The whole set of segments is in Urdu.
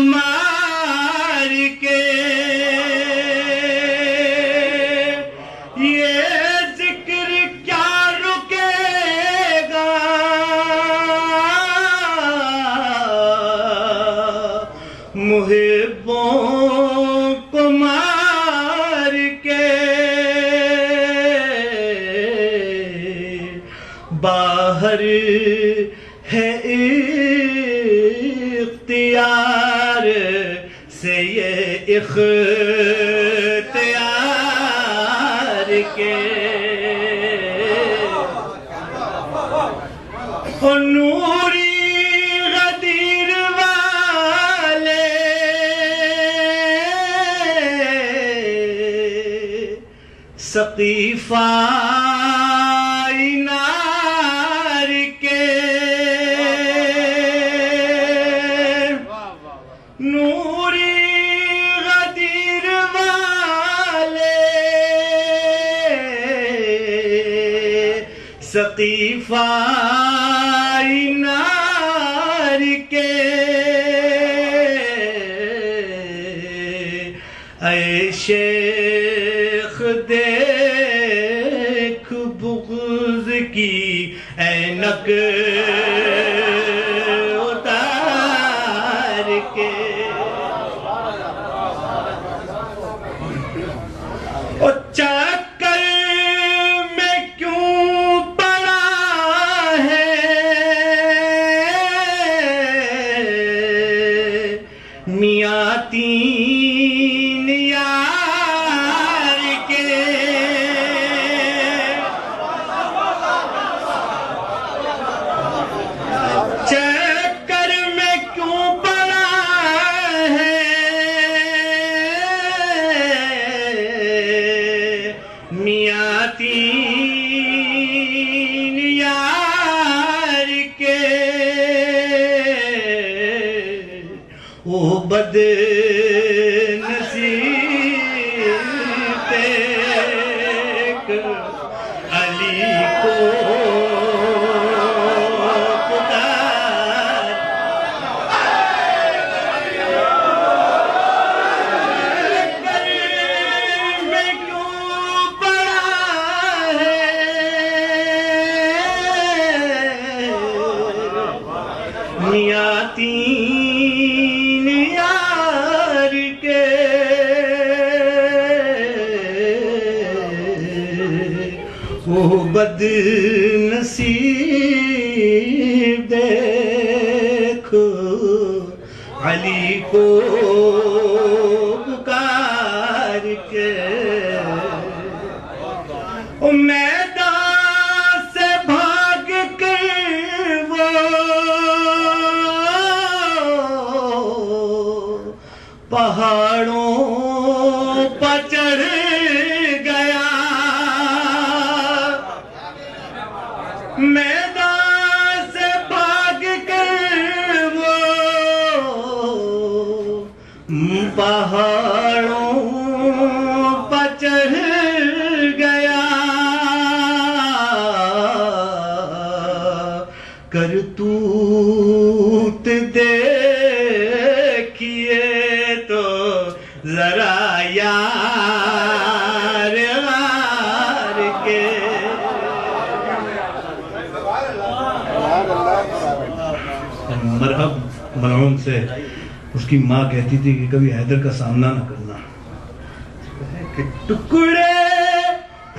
مار کے یہ ذکر کیا رکے گا محبوں کو مار کے باہر ہے اختیار سے یہ اختیار کے نوری غدیر والے سقیفہ نار کے نوری غدیر والے سقیفہ نار کے اے شیخ دیکھ بغض کی اینک اتار کے اور چکر میں کیوں پڑا ہے میاں تین یار کے چکر میں کیوں پڑا ہے میاں تین یار کے وہ بد نصیب دیکھ علی کو پکار میں کیوں پڑا ہے میاں تین یار کے وہ بد نصیب دیکھ علی کو پکار کے میدان سے بھاگ کر وہ پہاڑوں پر چڑھ گیا میدان سے بھاگ کر وہ پہاڑوں پر چڑھ گیا کرتوت دیکھیے تو ذرا یار غار کے مرحب ملعون سے اس کی ماں کہتی تھی کہ کبھی حیدر کا سامنا نہ کرنا کہ ٹکڑے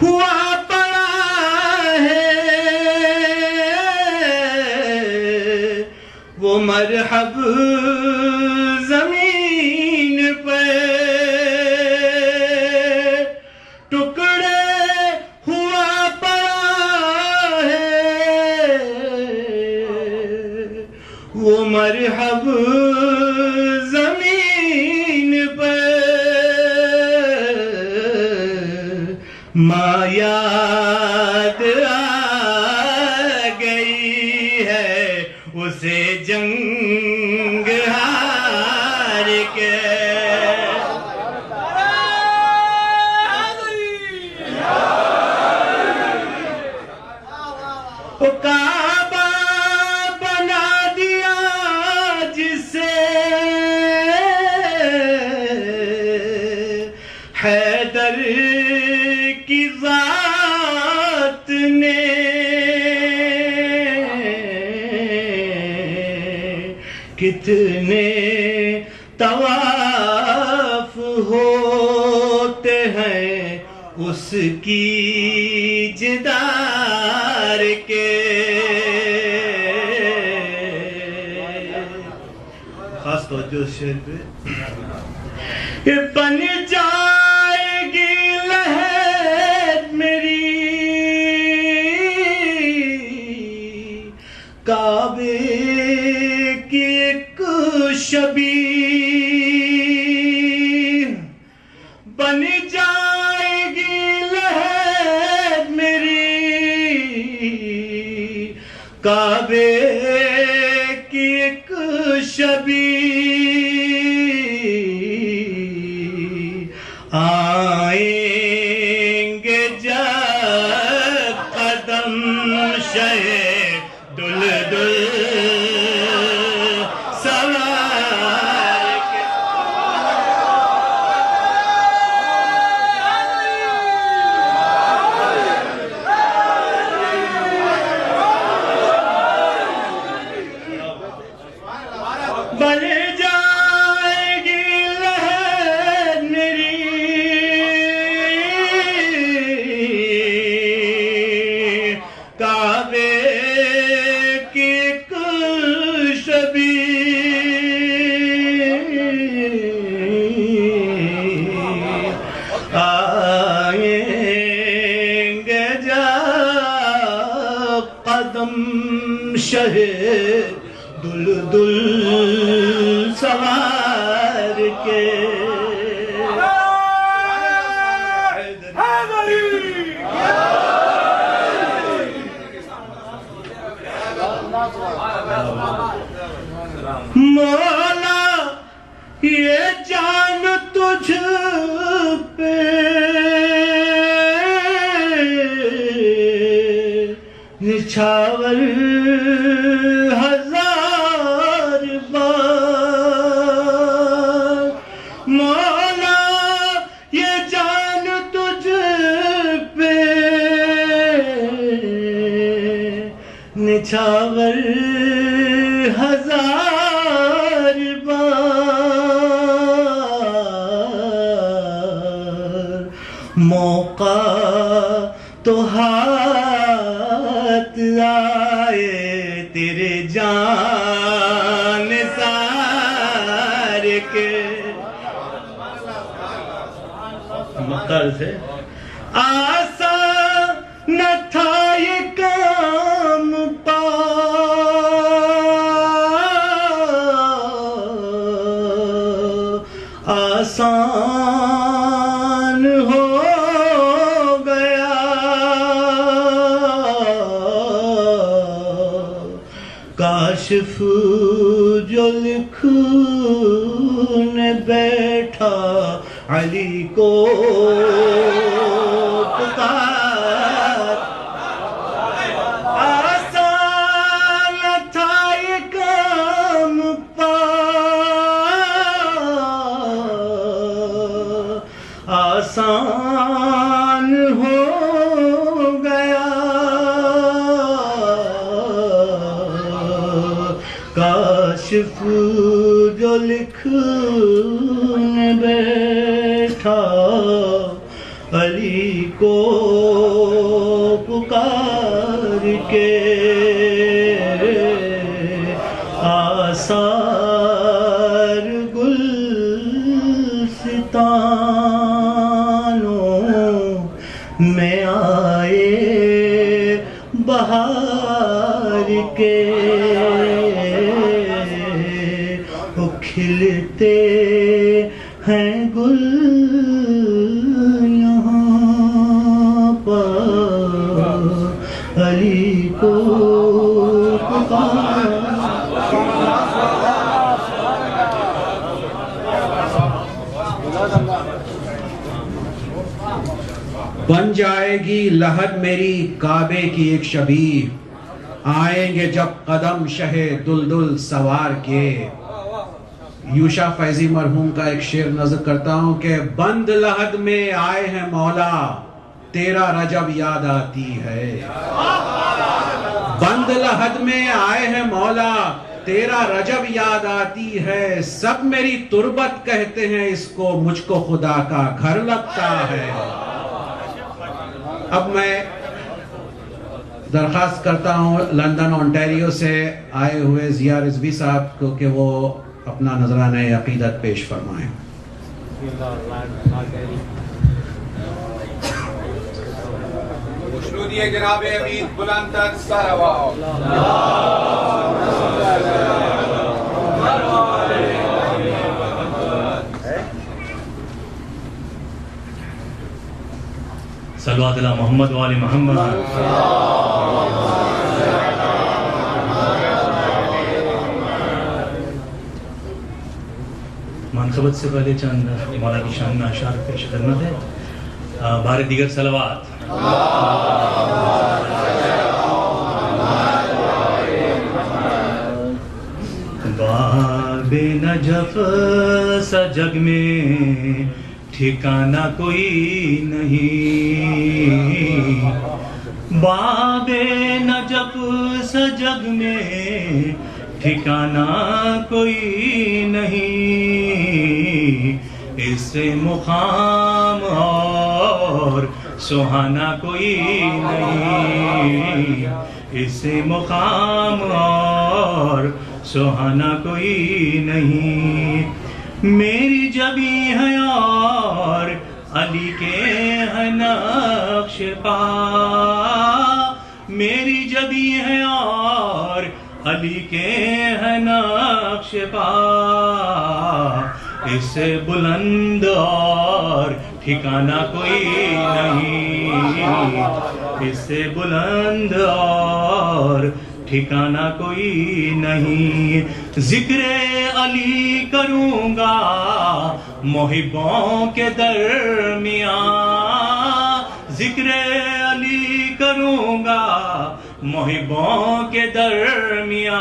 ہوا پڑا ہے وہ مرحب زمین پہ ٹکڑے ہوا پڑا ہے وہ مرحب زمین پہ ماں یاد آ گئی ہے اسے جنگ ہار کے کعبہ بنا دیا جسے کتنے طواف ہوتے ہیں اس کی جدار کے. خاص توجہ اس شعر پہ. بن جائے گی لہر میری کعبے کی ایک شبیہ. بن جائے گی لہر میری کعبے کی ایک شبیہ. آئیں گے جب قدم شہ دلدل سوار کے. بن جائے گی لہر میری کعبے کی ایک شبیہ. آئیں گے جب قدم شہ دلدل سوار کے. مولا یہ جان تجھ پہ نچھاور ہزار بار. مولا یہ جان تجھ پہ نچھاور ہزار بار. موقع تو ہاتھ آئے تیرے جان سار کے. مقر سے آسان نہ تھا یہ کام آسان ہو گیا. کاشف جو لکھنے بیٹھا علی کو پکار. آسان تھا یہ کام آسان ہو گیا. کاشف جو لکھنے بیٹھا علی کو پکار کے. آثار گلستانوں میں آئے بہار کے. وہ کھلتے ہیں گل یہاں پر علی کو پکار. بن جائے گی لحد میری کعبے کی ایک شبیہ. آئیں گے جب قدم شہ دلدل سوار کے. یوشا فیضی مرحوم کا ایک شعر نظر کرتا ہوں کہ بند لحد میں آئے ہیں مولا تیرا رجب یاد آتی ہے. بند لحد میں آئے ہیں مولا تیرا رجب یاد آتی ہے، سب میری تربت کہتے ہیں اس کو، مجھ کو خدا کا گھر لگتا ہے۔ اب میں درخواست کرتا ہوں لندن اونٹیریو سے آئے ہوئے ضیاء رضوی صاحب کو کہ وہ اپنا نذرانہ عقیدت پیش فرمائیں۔ مشنودی جناب امید بلند تر صلوات۔ صلوات علی محمد و آل محمد۔ منقبت سے پہلے چند مولا کی شان میں اشعار پیش خدمت ہے۔ بار دیگر صلوات۔ باب نجف سا جگ میں ٹھکانہ کوئی نہیں، باب نجف سا جگ میں ٹھکانہ کوئی نہیں، اس سے مقام اور سہانا کوئی نہیں، اس سے مقام اور سہانا کوئی نہیں۔ میری جبی ہے اور علی کے ہے نقش پا، میری جبی ہے اور علی کے ہے نقش پا، اس سے بلند اور ٹھکانہ کوئی نہیں، اس سے بلند اور ٹھکانہ کوئی نہیں۔ ذکر علی کروں گا محبوں کے درمیان، ذکر علی کروں گا محبوں کے درمیان،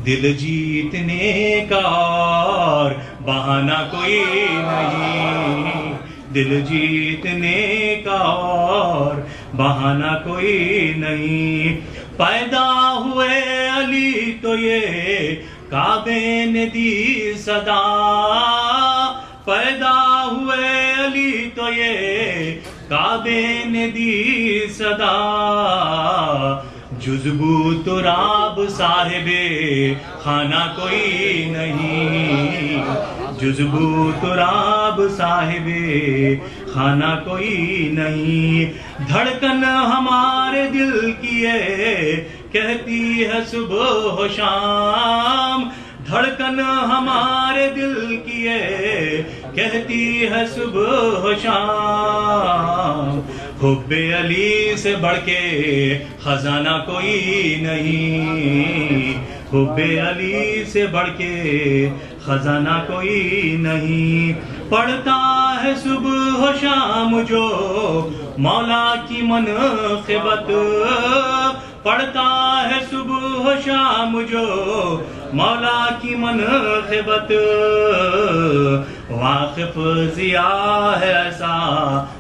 دل جیتنے کا اور بہانہ کوئی نہیں، دل جیتنے کا اور بہانہ کوئی نہیں۔ پیدا ہوئے علی تو یہ کعبے نے دی صدا، پیدا ہوئے علی تو یہ کعبے نے دی صدا، جزبو تراب صاحب خانہ کوئی نہیں، جزبو تراب صاحب خانہ کوئی نہیں۔ دھڑکن ہمارے دل کی ہے کہتی ہے صبح و شام، دھڑکن ہمارے دل کی ہے کہتی ہے صبح و شام، حب علی سے بڑھ کے خزانہ کوئی نہیں، حب علی سے بڑھ کے خزانہ کوئی نہیں۔ پڑھتا ہے صبح و شام جو مولا کی منقبت، پڑھتا ہے صبح و شام جو مولا کی منقبت، واقف ضیاء ہے ایسا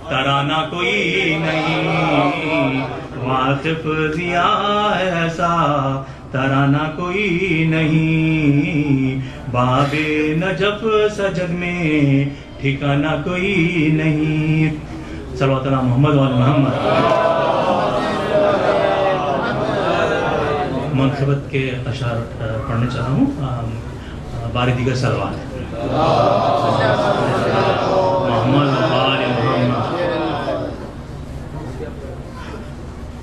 ترانہ کوئی نہیں، واقف ضیاء ہے ایسا ترانہ کوئی نہیں، باب نجف سا جگ میں ٹھکانہ کوئی نہیں۔ صلوات علی محمد و آل محمد۔ منقبت کے اشعار پڑھنے چاہ رہا ہوں، بار دیگر صلوات۔ محمد و آل محمد۔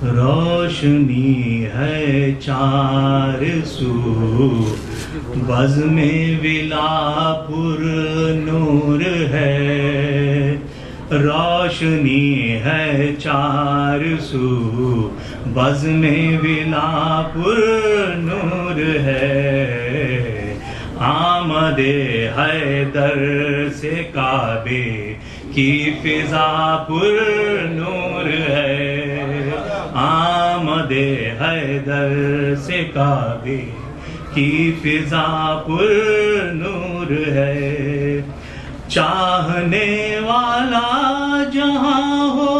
روشنی ہے چار سو بزم ولا پر نور ہے، روشنی ہے چار سو بزم ولا پر نور ہے، آمد حیدر سے کعبے کی فضا پر نور ہے، آمد حیدر سے کعبے کی فضا پر نور ہے، چاہنے والا جہاں ہو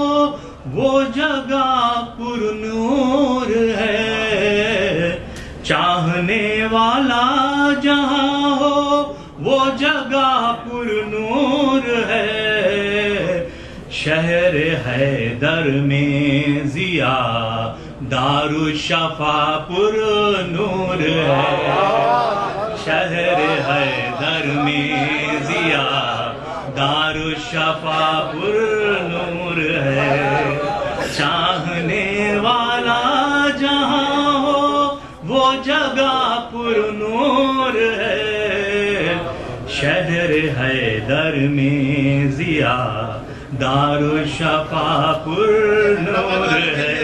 وہ جگہ پر نور ہے، چاہنے والا جہاں ہو وہ جگہ پر نور ہے، شہر حیدر میں ضیا دارالشفا پر نور ہے، شہر حیدر میں ضیا دارالشفا پر نور ہے، چاہنے والا جہاں ہو وہ جگہ پر نور ہے، شہر حیدر میں ضیا دارالشفا پر نور ہے۔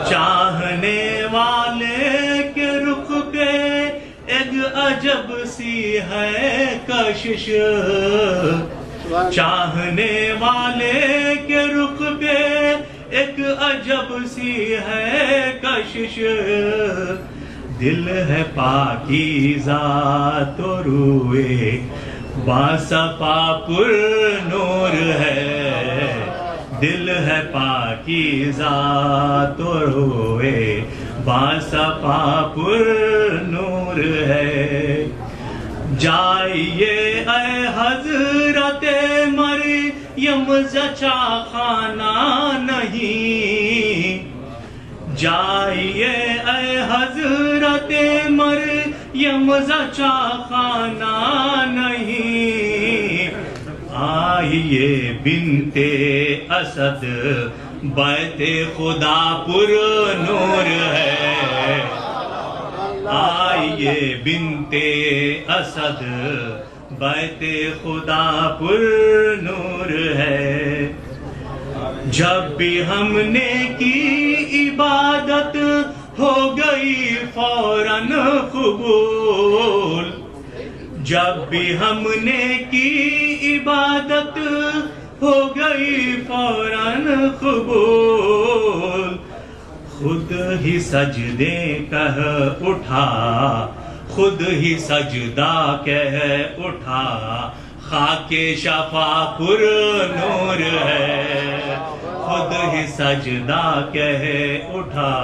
چاہنے والے کے رخ پہ ایک عجب سی ہے کشش، چاہنے والے کے رخ پہ ایک عجب سی ہے کشش، دل ہے پاکیزہ تو روئے باصفا پر نور ہے، دل ہے پاکیزہ تو روئے باصفا پر نور ہے، جائیے اے حضرت مریم زچا خانہ نہیں، جائیے اے حضرت مریم زچا خانہ نہیں، آئیے بنت اسد بیت خدا پر نور ہے، آئیے بنت اسد بیت خدا پر نور ہے، جب بھی ہم نے کی عبادت ہو گئی فوراً قبول، جب بھی ہم نے کی عبادت ہو گئی فوراً قبول، خود ہی سجدے کہہ اٹھا، خود ہی سجدہ کہہ اٹھا، خاک شفا پر نور ہے، خود ہی سجدہ کہہ اٹھا،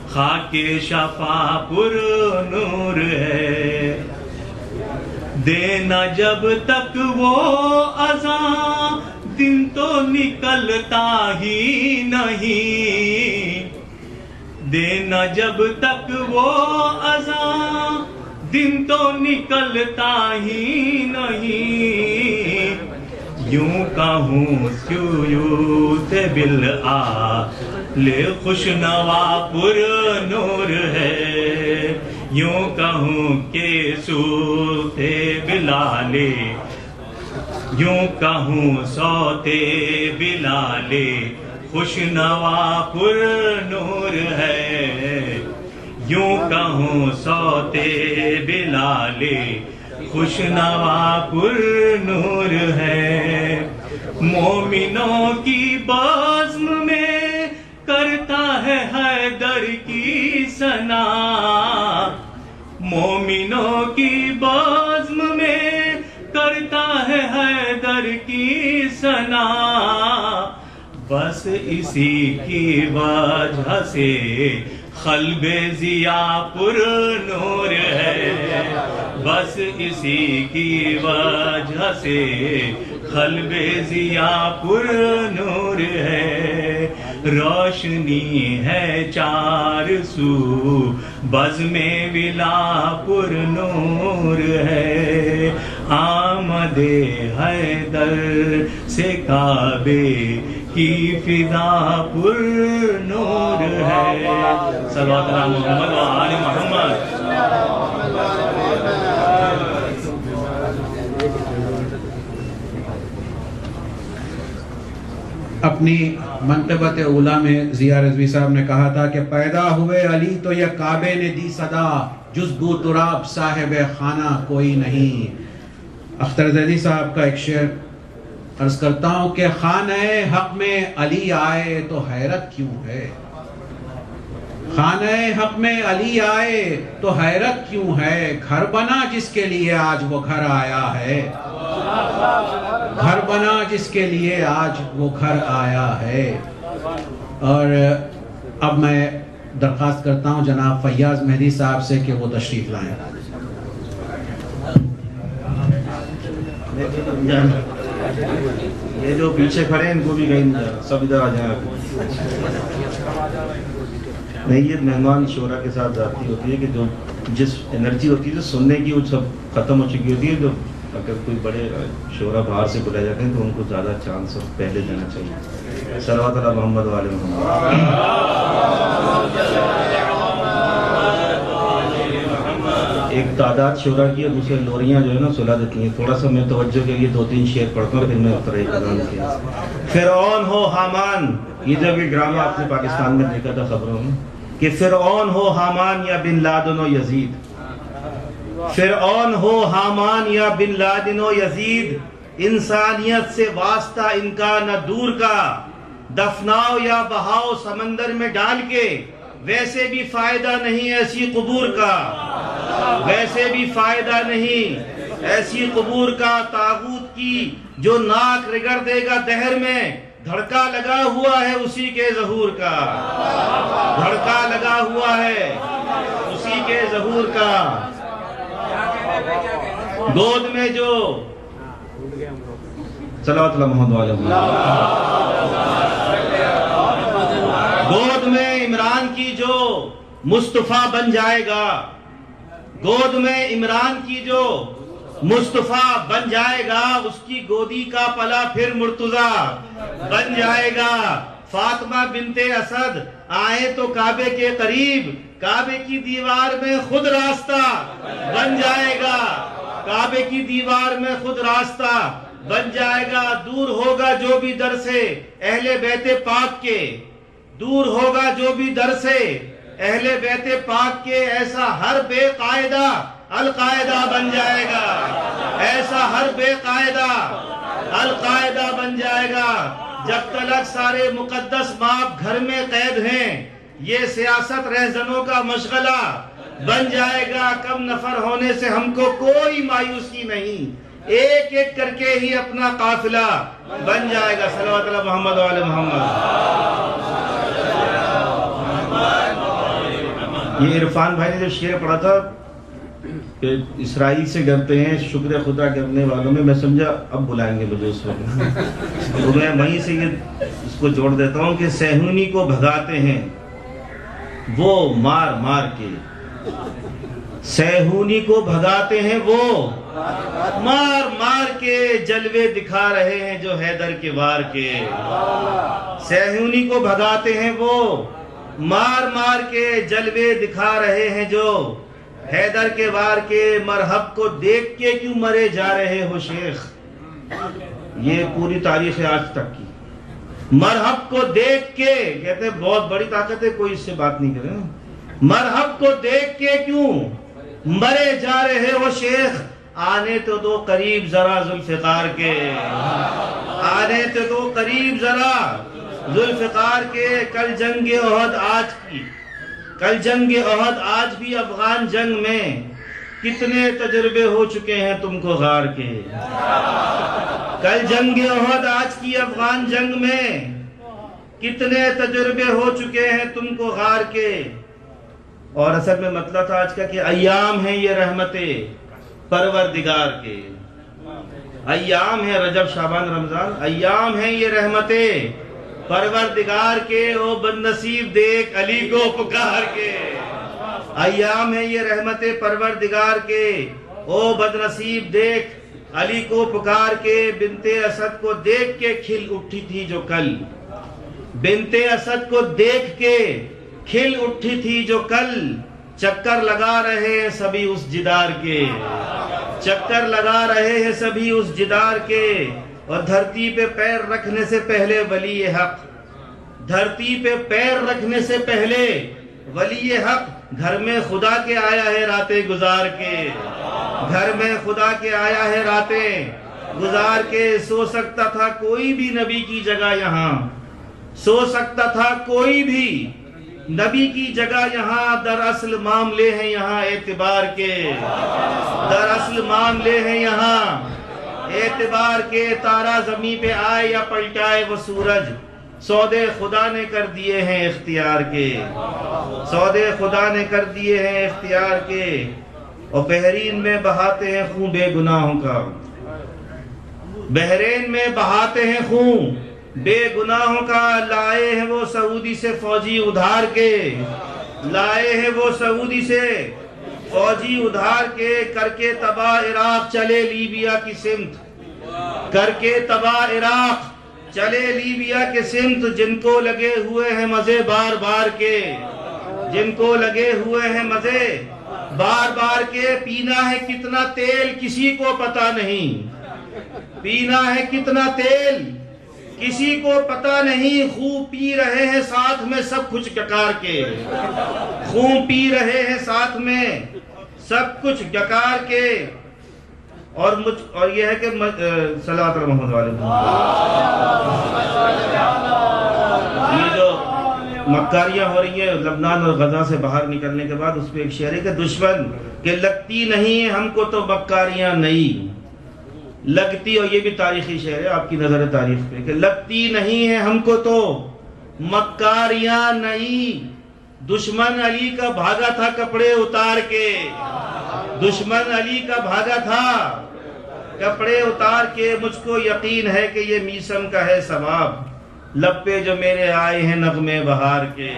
خاک شفا پر نور ہے، دینا جب تک وہ اذاں دن تو نکلتا ہی نہیں، دینا جب تک وہ اذاں دن تو نکلتا ہی نہیں، یوں کہوں سیوت بالآل خوشنوا پر نور ہے، یوں کہوں کہ صوت بلال، یوں کہوں صوت بلال خوشنوا پر نور ہے، یوں کہوں صوت بلال خوشنوا پر نور ہے، مومنوں کی بزم میں کرتا ہے حیدر کی ثنا، مومنوں کی بزم میں کرتا ہے حیدر کی ثنا، بس اسی کی وجہ سے قلب ضیا پر نور ہے، بس اسی کی وجہ سے قلب ضیا پر نور ہے، روشنی ہے چار سو بزم ولا پر نور ہے، آمد حیدر سے کعبے کی فضا پر نور ہے، صلوات علی محمد و آل محمد۔ اپنی منقبت اولیٰ میں ضیاء رضوی صاحب نے کہا تھا کہ پیدا ہوئے علی تو یہ کعبے نے دی صدا، جز بو تراب صاحب خانہ کوئی نہیں۔ اختر زیدی صاحب کا ایک شعر عرض کرتا ہوں کہ خانہ حق میں علی آئے تو حیرت کیوں ہے، خانہ حق میں علی آئے تو حیرت کیوں ہے، گھر بنا جس کے لیے آج وہ گھر آیا ہے، گھر بنا جس کے لیے آج وہ گھر آیا ہے. اور اب میں درخواست کرتا ہوں جناب فیاض مہدی صاحب سے کہ وہ تشریف لائیں. یہ جو پیچھے کھڑے ہیں ان کو بھی کہیں سب ادھر آ جائیں. نہیں، یہ مہمان شعرا کے ساتھ ذاتی ہوتی ہے کہ جو جس انرجی ہوتی ہے سننے کی وہ سب ختم ہو چکی ہوتی ہے. جو اگر کوئی بڑے شعرا باہر سے بلائے جاتے ہیں تو ان کو زیادہ چانس پہلے دینا چاہیے. صلوات علی محمد و آل محمد. ایک تعداد شعرا کی اور دوسرے لوریاں جو ہے نا سلا دیتی ہیں. تھوڑا سا میں توجہ کے لیے 2-3 شعر پڑھتا ہوں پھر میں اتر اذان کیا. فرعون ہو حامان، یہ جب یہ ڈرامہ آپ نے پاکستان میں دیکھا تھا خبروں میں کہ فرعون ہو حامان یا بن لادن و یزید، فرعون ہو حامان یا بن لادن و یزید، انسانیت سے واسطہ ان کا نہ دور کا، دفناؤ یا بہاؤ سمندر میں ڈال کے، ویسے بھی فائدہ نہیں ایسی قبور کا، ویسے بھی فائدہ نہیں ایسی قبور کا. طاغوت کی جو ناک رگڑ دے گا دہر میں، دھڑکا لگا ہوا ہے اسی کے ظہور کا، دھڑکا لگا ہوا ہے اسی کے ظہور کا. گود میں جو صلوات اللہ محمد علیہ گود میں عمران کی جو مصطفیٰ بن جائے گا، گود میں عمران کی جو مصطفیٰ بن جائے گا، اس کی گودی کا پلا پھر مرتضیٰ بن جائے گا. فاطمہ بنت اسد آئے تو کعبے کے قریب، کعبے کی دیوار میں خود راستہ بن جائے گا، کعبے کی دیوار میں خود راستہ بن جائے گا. دور ہوگا جو بھی در سے اہل بیت پاک کے، دور ہوگا جو بھی در سے اہل بیت پاک کے، ایسا ہر بے قاعدہ القاعدہ بن جائے گا، ایسا ہر بے قاعدہ القاعدہ بن جائے گا. جب تلک سارے مقدس باپ گھر میں قید ہیں، یہ سیاست رہزنوں کا مشغلہ بن جائے گا. کم نفر ہونے سے ہم کو کوئی مایوسی نہیں، ایک ایک کر کے ہی اپنا قافلہ بن جائے گا. صلوات اللہ محمد و آل محمد. یہ عرفان بھائی نے جو شعر پڑھا تھا کہ اسرائیل سے ڈرتے ہیں شکر خدا کرنے والوں میں، میں سمجھا اب بلائیں گے مجھے اس وقت، تو میں وہیں سے یہ اس کو جوڑ دیتا ہوں کہ صہیونی کو بھگاتے ہیں وہ مار مار کے، صہیونی کو بھگاتے ہیں وہ مار مار کے، جلوے دکھا رہے ہیں جو حیدر کے وار کے. صہیونی کو بھگاتے ہیں وہ مار مار کے، جلوے دکھا رہے ہیں جو حیدر کے وار کے. مرحب کو دیکھ کے کیوں مرے جا رہے ہو شیخ، یہ پوری تاریخ آج تک کی. مرحب کو دیکھ کے، کہتے ہیں بہت بڑی طاقت ہے کوئی اس سے بات نہیں کرے. مرحب کو دیکھ کے کیوں مرے جا رہے ہو شیخ، آنے تو دو قریب ذرا ذوالفقار کے، آنے تو دو قریب ذرا ذوالفقار کے. کل جنگ احد آج کی، کل جنگ احد آج بھی افغان جنگ میں کتنے تجربے ہو چکے ہیں تم کو غار کے. کل جنگ احد آج کی افغان جنگ میں کتنے تجربے ہو چکے ہیں تم کو غار کے. اور اصل میں مطلب تھا آج کا کہ ایام ہیں یہ رحمتیں پروردگار کے، ایام ہے رجب شعبان رمضان، ایام ہیں یہ رحمتیں پروردگار کے. او بد نصیب دیکھ علی کو پکار کے، ایام ہے یہ رحمتیں پروردگار کے. او بد نصیب دیکھ علی کو پکار کے. بنت اسد کو دیکھ کے کھل اٹھی تھی جو کل، بنت اسد کو دیکھ کے کھل اٹھی تھی جو کل. چکر لگا رہے ہیں سبھی اس جدار کے، چکر لگا رہے ہیں سبھی اس جدار کے. اور دھرتی پہ پیر رکھنے سے پہلے ولی حق، دھرتی پہ پیر رکھنے سے پہلے ولی حق گھر میں خدا کے آیا ہے راتیں گزار کے، گھر میں خدا کے آیا ہے راتیں گزار کے. سو سکتا تھا کوئی بھی نبی کی جگہ یہاں، سو سکتا تھا کوئی بھی نبی کی جگہ یہاں. دراصل معاملے ہیں یہاں اعتبار کے، دراصل معاملے ہیں یہاں اعتبار کے تارا زمین پہ آئے یا پلٹائے وہ سورج، سودے خدا نے کر دیے ہیں اختیار کے، سودے خدا نے کر دیے ہیں اختیار کے، اور بحرین میں بہاتے ہیں خون بے گناہوں کا، بحرین میں بہاتے ہیں خون بے گناہوں کا، لائے ہیں وہ سعودی سے فوجی ادھار کے، لائے ہیں وہ سعودی سے فوجی ادھار کے، کر کے تباہ عراق چلے لیبیا کی سمت، کر کے تباہ عراق چلے لیبیا کے سمت، جن کو لگے ہوئے ہیں مزے بار بار کے، جن کو لگے ہوئے ہیں مزے بار بار کے، پینا ہے کتنا تیل کسی کو پتا نہیں، پینا ہے کتنا تیل کسی کو پتا نہیں، خوب پی رہے ہیں ساتھ میں سب کچھ ڈکار کے، خوب پی رہے ہیں ساتھ میں سب کچھ ڈکار کے، اور یہ ہے کہ صلوات محمد علیہ یہ جو مکاریاں ہو رہی ہیں لبنان اور غزہ سے باہر نکلنے کے بعد، اس پہ ایک شعر ہے کہ دشمن کہ لگتی نہیں ہم کو تو مکاریاں نہیں لگتی، اور یہ بھی تاریخی شعر ہے آپ کی نظر تاریخ پہ، کہ لگتی نہیں ہے ہم کو تو مکاریاں نہیں، دشمن علی کا بھاگا تھا کپڑے اتار کے، دشمن علی کا بھاگا تھا کپڑے اتار کے، مجھ کو یقین ہے کہ یہ میسم کا ہے ثواب، لب پہ جو میرے آئے ہیں نغمے بہار کے،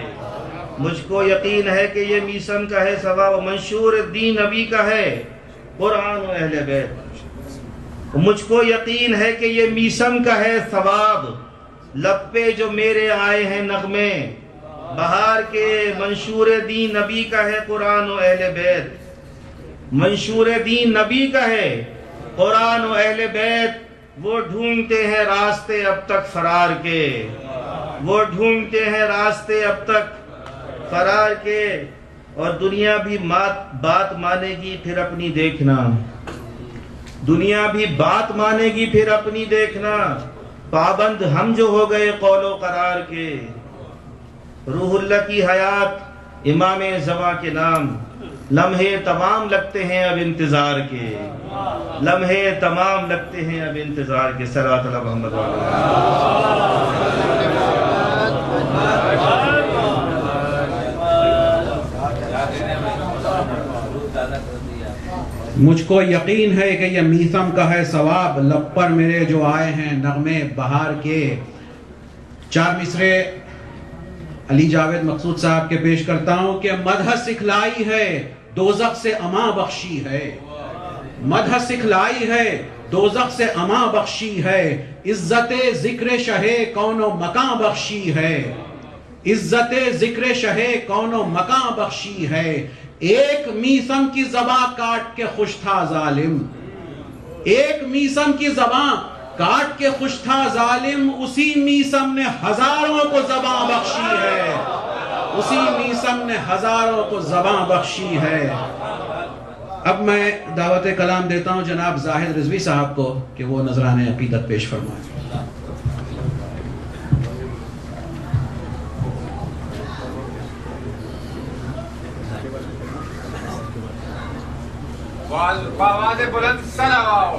مجھ کو یقین ہے کہ یہ میسم کا ہے ثواب، منشور دین نبی کا ہے قرآن و اہل بیت، مجھ کو یقین ہے کہ یہ میسم کا ہے ثواب، لب پہ جو میرے آئے ہیں نغمے بہار کے، منشور دین نبی کا ہے قرآن و اہل بیت، منشور دین نبی کا ہے قرآن و اہل بیت، وہ ڈھونڈتے ہیں راستے اب تک فرار کے، وہ ڈھونڈتے ہیں راستے اب تک فرار کے، اور دنیا بھی بات مانے گی پھر اپنی دیکھنا، دنیا بھی بات مانے گی پھر اپنی دیکھنا، پابند ہم جو ہو گئے قول و قرار کے، روح اللہ کی حیات امام زمان کے نام، لمحے تمام لگتے ہیں اب انتظار کے، لمحے تمام لگتے ہیں اب انتظار کے، صلوات اللہ محمد مجھ کو یقین ہے کہ یہ میثم کا ہے ثواب، لب پر میرے جو آئے ہیں نغمے بہار کے، چار مصرے علی جاوید مقصود صاحب کے پیش کرتا ہوں کہ مدح سکھلائی ہے دوزخ سے اما بخشی ہے، مدح سکھلائی ہے دوزخ سے اما بخشی ہے، عزت ذکر شہ کون و مکاں بخشی ہے، عزت ذکر شہ کون و مکاں بخشی ہے، ایک میثم کی زباں کاٹ کے خوش تھا ظالم، ایک میثم کی زباں کاٹ کے خوش تھا ظالم، اسی میثم نے ہزاروں کو زباں بخشی ہے، اسی میثم نے ہزاروں کو زباں بخشی ہے۔ اب میں دعوت کلام دیتا ہوں جناب زاہد رضوی صاحب کو کہ وہ نذران عقیدت پیش فرمائیں۔ بآواز بلند صلوات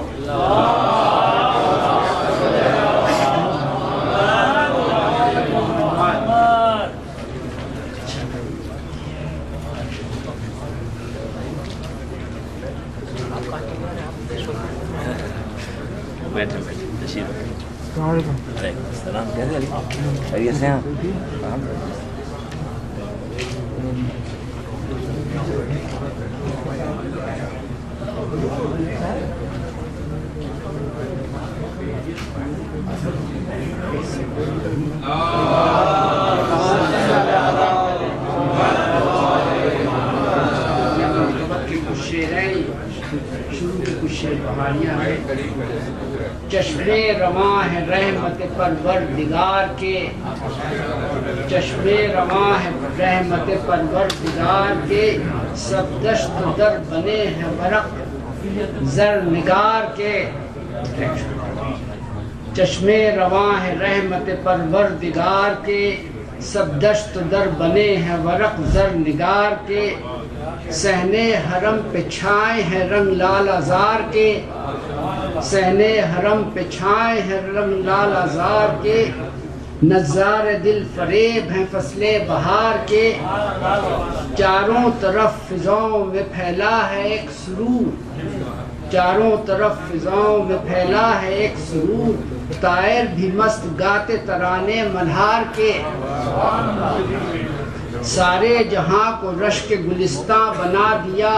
السلام کیسے علی خیریت سے ہیں چشمے رواں ہے رحمت پروردگار کے، چشمے رواں ہے رحمت پروردگار کے، سب دشت در بنے ہیں ورق زر نگار کے، چشمے رواں ہے رحمت پروردگار کے، سب دشت در بنے ہیں ورق زر نگار کے، صحنے حرم پہ چھائے ہیں رنگ لال ازار کے، صحنے حرم پہ چھائے ہیں رنگ لال ازار کے، نظار دل فریب ہیں فصل بہار کے، چاروں طرف فضاؤں میں پھیلا ہے ایک سرور، چاروں طرف فضاؤں میں پھیلا ہے ایک سرور، طائر بھی مست گاتے ترانے ملہار کے، سارے جہاں کو رشک گلستان بنا دیا،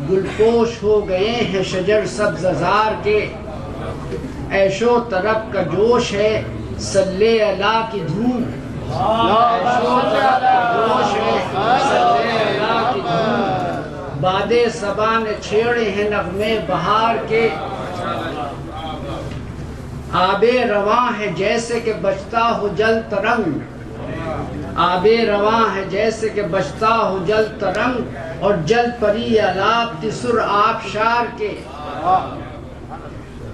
گلپوش ہو گئے ہیں شجر سبززار کے، عیش و طرب کا جوش ہے صلی اللہ کی دھوم، عیش و طرب کا جوش ہے صلی اللہ کی دھوم، باد صبا نے چھیڑے ہیں نغمے بہار کے، آب رواں ہے جیسے کہ بجتا ہو جل ترنگ، آب رواں ہے جیسے کہ بجتا ہو جل ترنگ، اور جل پری علاب تسر آبشار کے،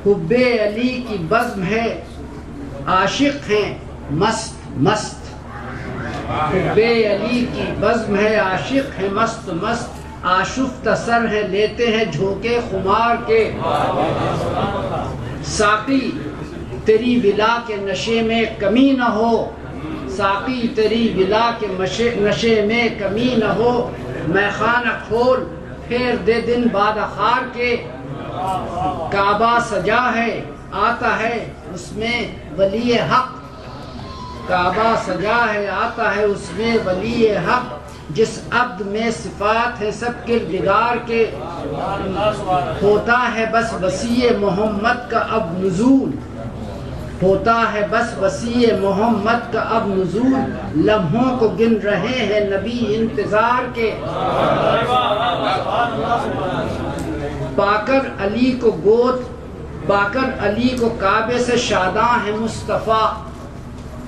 حب علی کی بزم ہے عاشق ہیں مست مست، حب علی کی بزم ہے عاشق ہیں مست مست، آشفتہ سر ہے لیتے ہیں جھونکے خمار کے، ساقی تیری ولا کے نشے میں کمی نہ ہو، ساقی تیری ولا کے نشے میں کمی نہ ہو، میں خانہ کھول پھیر دے دن بادہ خار کے، کعبہ سجا ہے آتا ہے اس میں ولی حق، کعبہ سجا ہے آتا ہے اس میں ولی حق، جس عبد میں صفات ہے سب کردگار کے، ہوتا ہے بس وسیع محمد کا اب نزول، ہوتا ہے بس وسیع محمد کا اب نزول، لمحوں کو گن رہے ہیں نبی انتظار کے، پا کر علی کو گود پا کر علی کو کعبے سے شاداں ہے مصطفیٰ،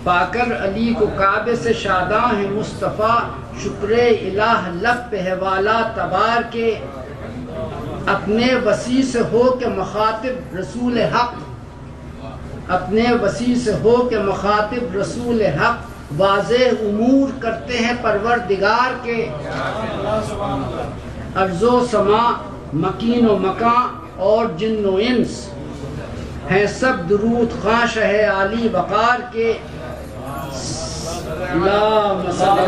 پا کر علی کو کعبے سے شاداں ہے مصطفیٰ، شکر الہ لب پہ ہے والا تبار کے، اپنے وسیع سے ہو کے مخاطب رسول حق، اپنے وسیع سے ہو کے مخاطب رسول حق، واضح امور کرتے ہیں پروردگار کے، ارض و سما مکین و مکان اور جن و انس ہیں سب درود خواں شہ عالی وقار کے، اللہم صلی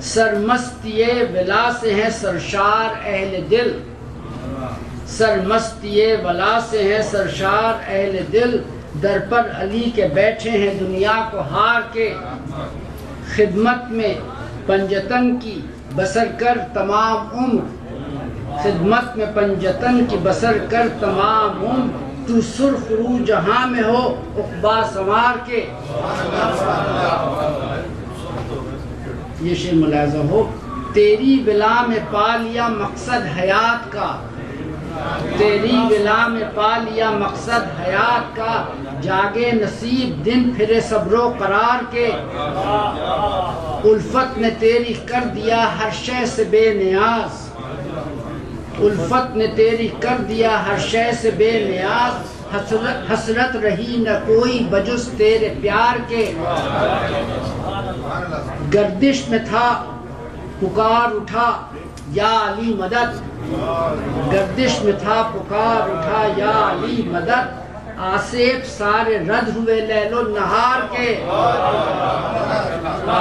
سرمستی ولا سے ہیں سرشار اہل دل، سرمستی ولا سے ہیں سرشار اہل دل، در پر علی کے بیٹھے ہیں دنیا کو ہار کے، خدمت میں پنجتن کی بسر کر تمام عمر، خدمت میں پنجتن کی بسر کر تمام عمر، تو سرخ رو جہاں میں ہو عقبہ سنوار کے، یہ شعر ملاحظہ ہو، تیری ولا میں پا لیا مقصد حیات کا، تیری ولا میں پا لیا مقصد حیات کا، جاگے نصیب دن پھرے صبر و قرار کے، الفت نے تیری کر دیا ہر شے سے بے نیاز، الفت نے تیری کر دیا ہر شے سے بے نیاز، حسرت رہی نہ کوئی بجز تیرے پیار کے، گردش میں تھا پکار اٹھا یا علی مدد، گردش میں تھا پکار اٹھا یا علی مدد، آصف سارے رد ہوئے لیل النہار کے،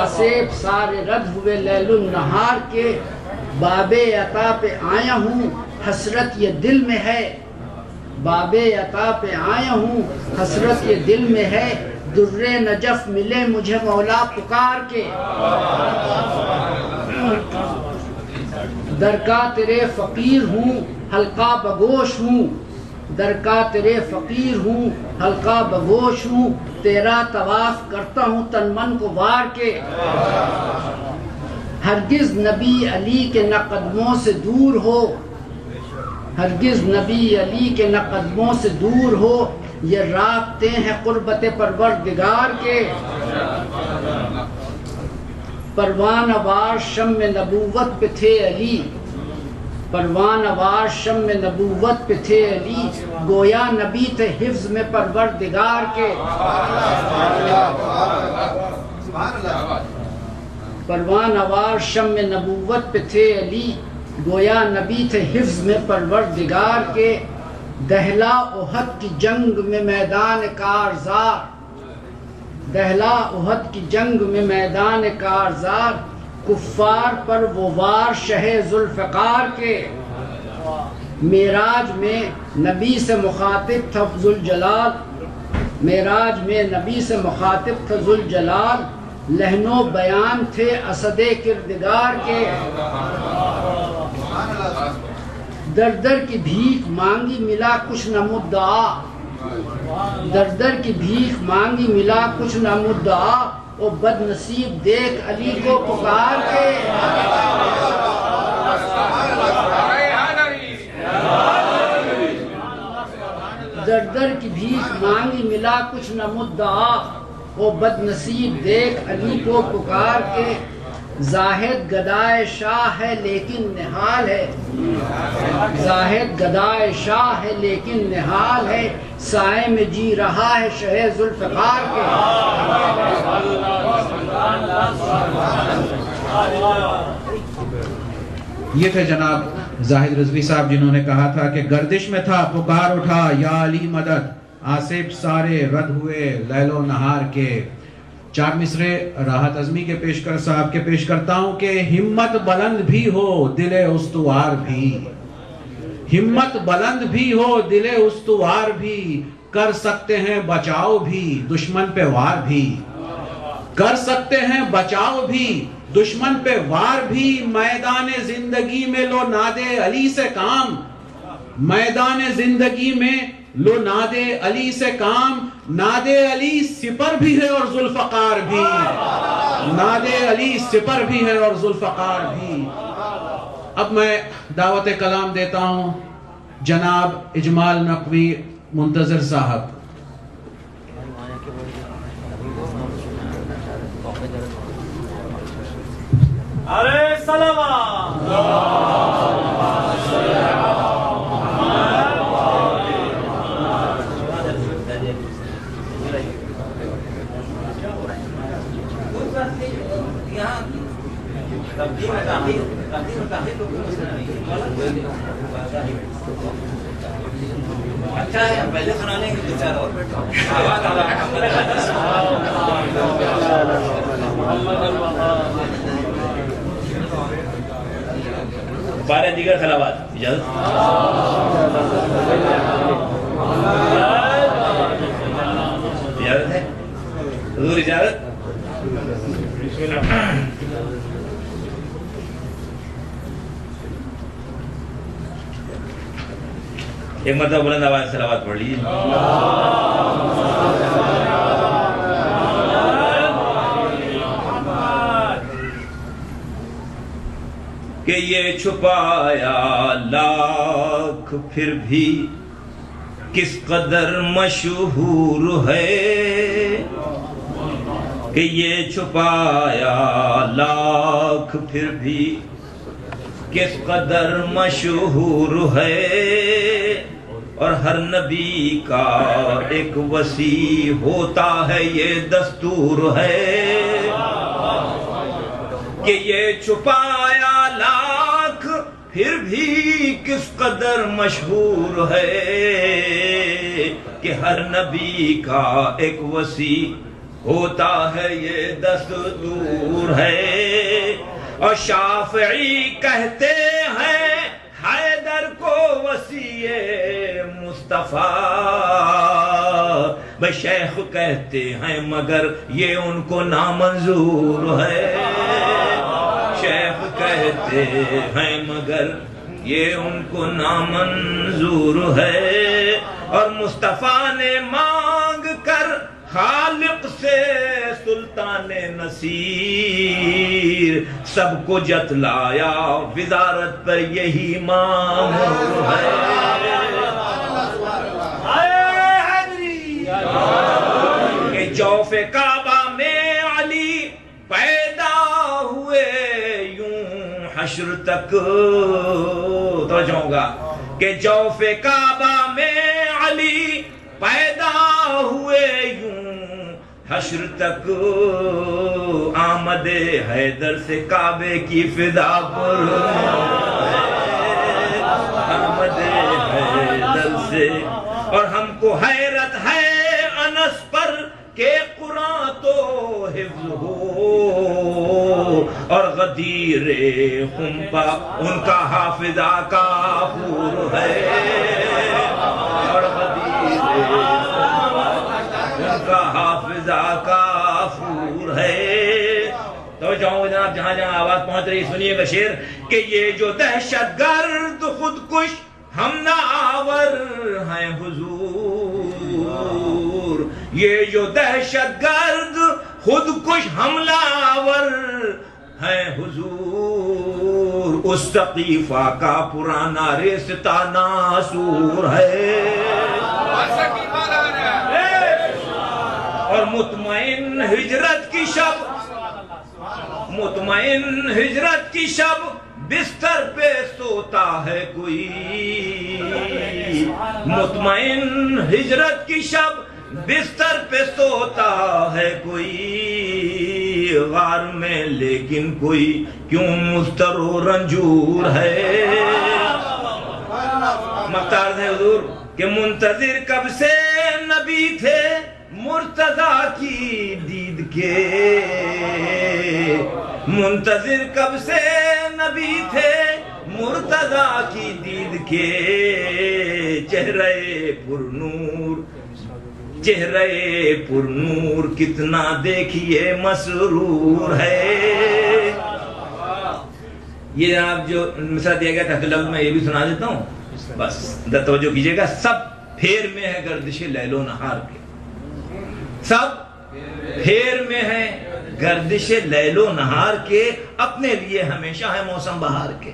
آصف سارے رد ہوئے لیل النہار کے، باب عطا پہ آیا ہوں حسرت یہ دل میں ہے، باب عطا پہ آیا ہوں حسرت یہ دل میں ہے، در نجف ملے مجھے مولا پکار کے، درکا تیرے فقیر ہوں حلقہ بگوش ہوں، درکا تیرے فقیر ہوں حلقہ بگوش ہوں، تیرا طواف کرتا ہوں تن من کو وار کے، ہرگز نبی علی کے نہ قدموں سے دور ہو، ہرگز نبی علی کے نہ قدموں سے دور ہو، یہ رابطے ہیں قربت پروردگار کے، پروانہ وار شم نبوت پہ تھے علی، پروانہ وار شم نبوت پہ تھے علی، گویا نبی تھے حفظ میں پروردگار کے، پروانہ وار شم نبوت پہ تھے علی، گویا نبی تھے حفظ میں پروردگار کے، دہلا احد کی جنگ میں میدان کارزار، دہلا احد کی جنگ میں میدان کارزار، کفار پر وہ وار شہ ذوالفقار کے، معراج میں نبی سے مخاطب تھا ذوالجلال، معراج میں نبی سے مخاطب تھا ذوالجلال، لہن و بیان تھے اسد کردگار کے، در در کی بھیک مانگی ملا کچھ نہ مدعا، در در کی بھیک مانگی ملا کچھ نہ مدعا، او بد نصیب دیکھ علی کو پکار کے، در در کی بھیک مانگی ملا کچھ نہ مدعا، او بد نصیب دیکھ علی کو پکار کے، زاہد گدائے شاہ ہے لیکن نہال ہے، زاہد گدائے شاہ ہے لیکن نہال ہے، سائے میں جی رہا ہے شہ ذوالفقار کے۔ یہ تھے جناب زاہد رضوی صاحب جنہوں نے کہا تھا کہ گردش میں تھا پکار اٹھا یا علی مدد، آصف سارے رد ہوئے لیل و نہار کے۔ چار مصرے راحت عظمی کے پیشکر صاحب کے پیش کرتا ہوں کہ ہمت بلند بھی ہو دل استوار بھی، ہمت بلند بھی ہو دل استوار بھی، کر سکتے ہیں بچاؤ بھی دشمن پہ وار بھی، کر سکتے ہیں بچاؤ بھی دشمن پہ وار بھی، میدان زندگی میں لو نادے علی سے کام، میدان زندگی میں لو نادے علی سے کام، نادے علی سپر بھی ہے اور ذوالفقار بھی، نادے علی سپر بھی ہے اور ذوالفقار بھی۔ اب میں دعوت کلام دیتا ہوں جناب اجمال نقوی منتظر صاحب۔ ارے سلام اچھا ہے پہلے سنانے کی دو چار اور بارہ دیگر خلابات اجازت اجازت ہے حضور اجازت۔ ایک مرتبہ بلند آواز سے صلوات پڑھ لیجیے۔ کہ یہ چھپایا لاکھ پھر بھی کس قدر مشہور ہے، کہ یہ چھپایا لاکھ پھر بھی کس قدر مشہور ہے، اور ہر نبی کا ایک وسیع ہوتا ہے یہ دستور ہے، کہ یہ چھپایا لاکھ پھر بھی کس قدر مشہور ہے، کہ ہر نبی کا ایک وسیع ہوتا ہے یہ دستور ہے، اور شافعی کہتے ہیں حیدر کو وسیع مصطفیٰ، بھئی شیخ کہتے ہیں مگر یہ ان کو نامنظور ہے، شیخ کہتے ہیں مگر یہ ان کو نامنظور ہے، اور مصطفیٰ نے مانگ کر خالق سے سلطان نصیر سب کو جتلایا، وزارت پر یہی مامور ہے، کہ جوف کعبہ میں علی پیدا ہوئے یوں حشر تک، توجہ ہوگا کہ جوف کعبہ میں علی پیدا ہوئے یوں حشر تک، آمد حیدر سے کعبے کی فضا پر سے، اور ہم کو حیرت ہے انس پر کہ قرآن تو حفظ ہو، اور غدیر خنپا ان کا حافظہ کافور ہے، اور غدیر ان کا حافظہ کافور ہے۔ تو جاؤں جناب، جہاں جہاں آواز پہنچ رہی سنیے گا شعر کہ یہ جو دہشت گرد خودکش حملہ آور ہیں حضور، یہ جو دہشت گرد خودکش حملہ آور ہیں حضور، اس سقیفہ کا پرانا رشتہ ناسور ہے، اور مطمئن ہجرت کی شب، مطمئن ہجرت کی شب بستر پہ سوتا ہے کوئی، مطمئن ہجرت کی شب بستر پہ سوتا ہے کوئی، غار میں لیکن کوئی کیوں مضطر و رنجور ہے۔ مختار ہے حضور کہ منتظر کب سے نبی تھے مرتضیٰ کی دید کے، منتظر کب سے نبی تھے مرتضیٰ کی دید کے، چہرے پرنور، چہرے پرنور کتنا دیکھیے مسرور ہے۔ یہ آپ جو مثال دیا گیا تحت لفظ میں یہ بھی سنا دیتا ہوں، بس توجہ کیجئے گا۔ سب پھیر میں ہے گردش لیل و نہار کے، سب پھیر میں ہے گردش لیل و نہار کے، اپنے لیے ہمیشہ ہے موسم بہار کے،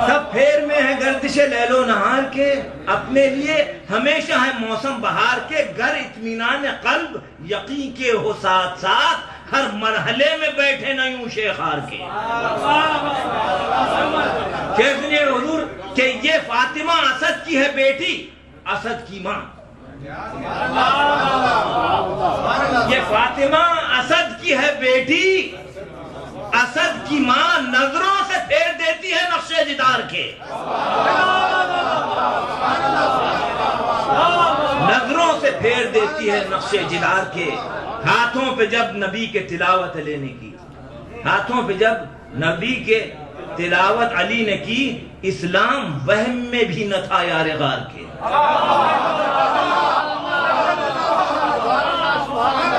سب پھیر میں ہے گردش لیل و نہار کے، اپنے لیے ہمیشہ ہے موسم بہار کے، گر اطمینان قلب یقین کے ہو ساتھ ساتھ، ہر مرحلے میں بیٹھے نہ یوں شیخار کے۔ کہتے ہیں حضور کہ یہ فاطمہ اسد کی ہے بیٹی، اسد کی ماں، یہ فاطمہ اسد کی ہے بیٹی، اسد کی ماں نظروں سے پھیر دیتی ہے نقش جدار کے، نظروں سے پھیر دیتی ہے نقش جدار کے۔ ہاتھوں پہ جب نبی کے تلاوت لینے کی، ہاتھوں پہ جب نبی کے تلاوت علی نے کی، اسلام وہم میں بھی نہ تھا یار غار کے،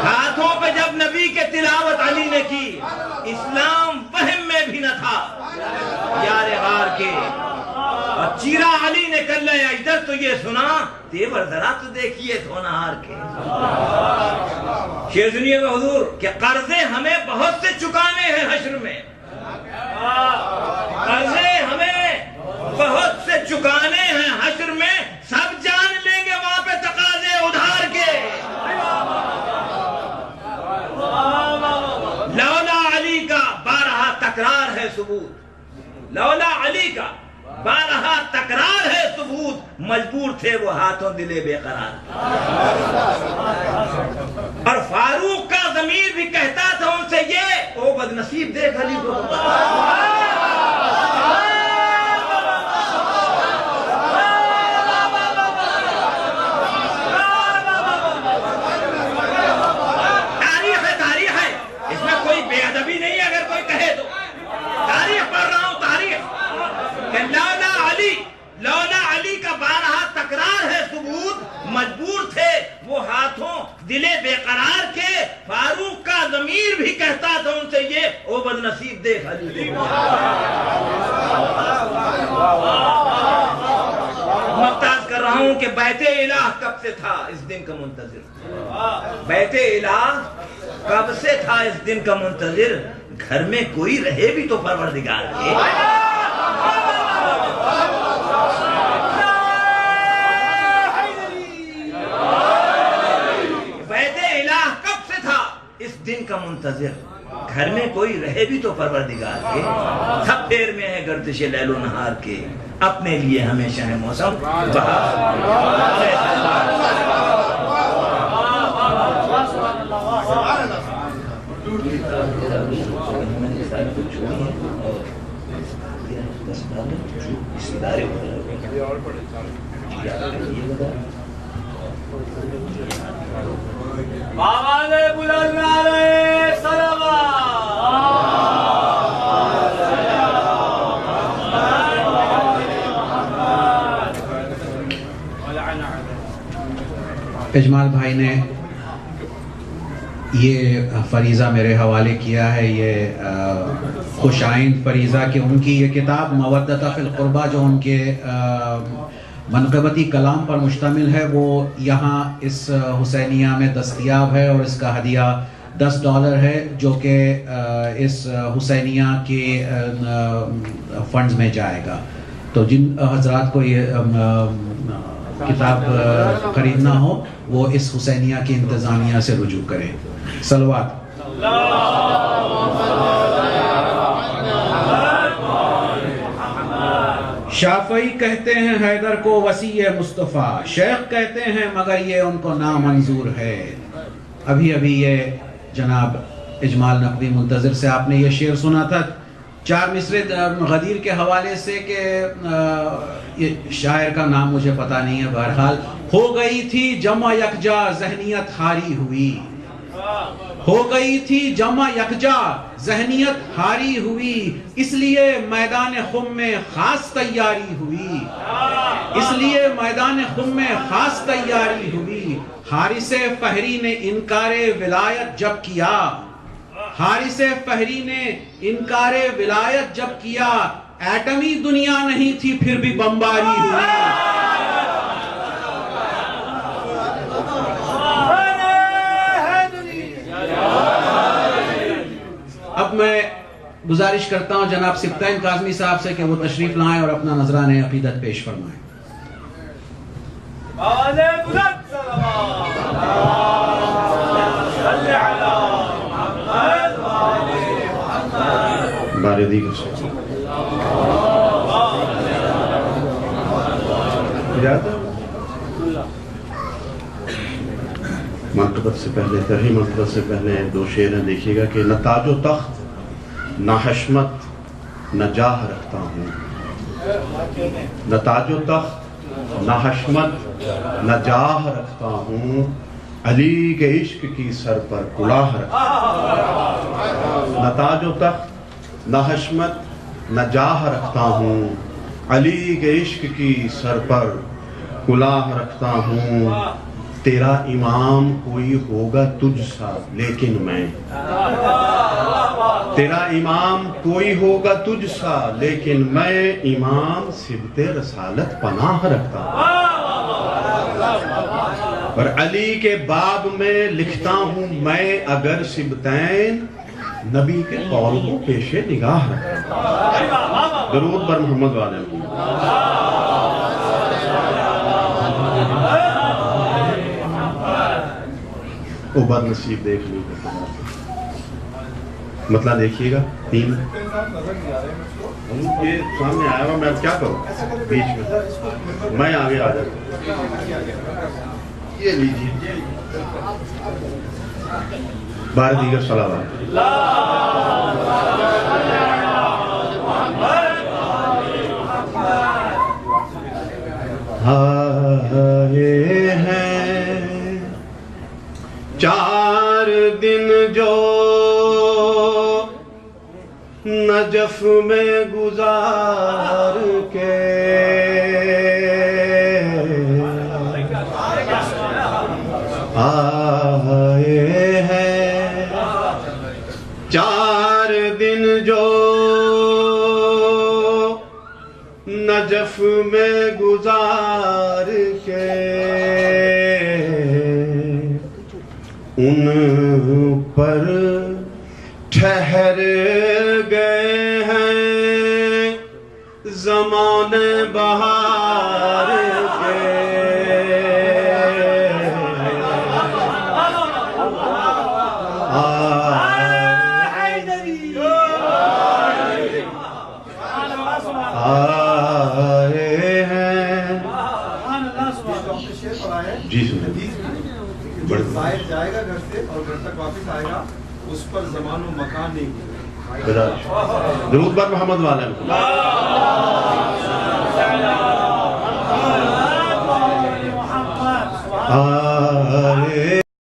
ہاتھوں پہ جب نبی کے تلاوت علی نے کی، اسلام وہم میں بھی نہ تھا یار غار کے، اور چیرا علی نے کلہ اجدر تو یہ سنا، تیور ذرا تو دیکھیے تھونہار کے۔ شعر سنیے گا حضور کہ قرضے ہمیں بہت سے چکانے ہیں حشر میں، قرضے ہمیں بہت سے چکانے ہیں حشر میں، سب جان لیں گے وہاں پہ تقاضے ادھار کے، لولا علی کا بارہا تکرار ہے ثبوت، لولا علی کا بارہا تکرار ہے ثبوت، مجبور تھے وہ ہاتھوں دلے بے قرار، اور فاروق کا ضمیر بھی کہتا تھا ان سے یہ، او بد نصیب دیکھ علی کو، تاریخ ہے، تاریخ ہے، اس میں کوئی بے ادبی نہیں اگر کوئی کہے تو، تاریخ پڑھ رہا ہوں، تاریخ کہ لولا علی کا بارہا تکرار ہے ثبوت، مجبور تھے وہ ہاتھوں دلے بے قرار کے، فاروق کا ضمیر بھی کہتا تھا ان سے یہ، او بد نصیب دیکھ علی کو۔ ممتاز کر رہا ہوں کہ بیت الہ کب سے تھا اس دن کا منتظر، بیت الہ کب سے تھا اس دن کا منتظر، گھر میں کوئی رہے بھی تو پروردگار کے، بیت الہ کب سے تھا اس دن کا منتظر، گھر میں کوئی رہے بھی تو پروردگار کے، سب پھیر میں ہے گردش لیل و نہار کے، اپنے لیے ہمیشہ ہے موسم بہار۔ اس ادارے کو آواز بلند نعرہ صلوات. اجمال بھائی نے یہ فریضہ میرے حوالے کیا ہے، یہ خوش آئند فریضہ کہ ان کی یہ کتاب مودۃ فی القربہ جو ان کے منقبتی کلام پر مشتمل ہے وہ یہاں اس حسینیہ میں دستیاب ہے، اور اس کا ہدیہ $10 ہے جو کہ اس حسینیہ کے فنڈز میں جائے گا. تو جن حضرات کو یہ کتاب خریدنا ہو وہ اس حسینیہ کی انتظامیہ سے رجوع کریں. صلوات. شافعی کہتے ہیں حیدر کو وصی مصطفیٰ، شیخ کہتے ہیں مگر یہ ان کو نامنظور ہے. ابھی یہ جناب اجمال نقوی منتظر سے آپ نے یہ شعر سنا تھا 4 مصرے غدیر کے حوالے سے کہ یہ شاعر کا نام مجھے پتہ نہیں ہے. بہرحال ہو گئی تھی جمع یکجا ذہنیت ہاری ہوئی، ہو گئی تھی جمع یکجا ذہنیت ہاری ہوئی، اس لیے میدان خم میں خاص تیاری ہوئی، اس لیے میدان خم میں خاص تیاری ہوئی. حارث فہری نے انکار ولایت جب کیا، حارث فہری نے انکار ولایت جب کیا، ایٹمی دنیا نہیں تھی پھر بھی بمباری ہوئی. اب میں گزارش کرتا ہوں جناب سبطین کاظمی صاحب سے کہ وہ تشریف لائیں اور اپنا نذرانِ عقیدت پیش فرمائیں. آواز بلند صلوات. صلی علی محمد. باردی کا شکر. منقبت سے پہلے ترہی منقبت سے پہلے 2 شعر ہیں، دیکھیے گا کہ نہ تاج و تخت نہ حشمت نہ جاہ رکھتا ہوں، نہ تاج و تخت نہ حشمت نہ جاہ رکھتا ہوں، علی کے عشق کی سر پر کلاه رکھتا ہوں. نہ تاج و تخت نہ حشمت نہ جاہ رکھتا ہوں، علی کے عشق کی سر پر کلاه رکھتا ہوں. تیرا امام کوئی ہوگا تجھ سا لیکن میں، تیرا امام کوئی ہوگا تجھ سا لیکن میں امام سبت رسالت پناہ رکھتا ہوں. اور علی کے باب میں لکھتا ہوں میں اگر سبتین نبی کے قول کو پیش نگاہ رکھتا ہوں. درود بر محمد والے وہ بد نصیب دیکھ لیجیے. مطلب دیکھیے گا 3 یہ سامنے آیا ہوا، میں اب کیا کروں بیچ میں آگے آ جاتا. یہ لیجیے بار دیگر صلوات. آئے ہیں 4 دن جو نجف میں گزار کے، آئے ہیں 4 دن جو نجف میں گزار کے، ان پر ٹھہر گئے ہیں زمانے بہار کے. آئے ہیں جی سنیں باہر جائے گا گھر سے اور گھر تک واپس آئے گا، اس پر زمان و مکان نہیں. درود بر محمد والے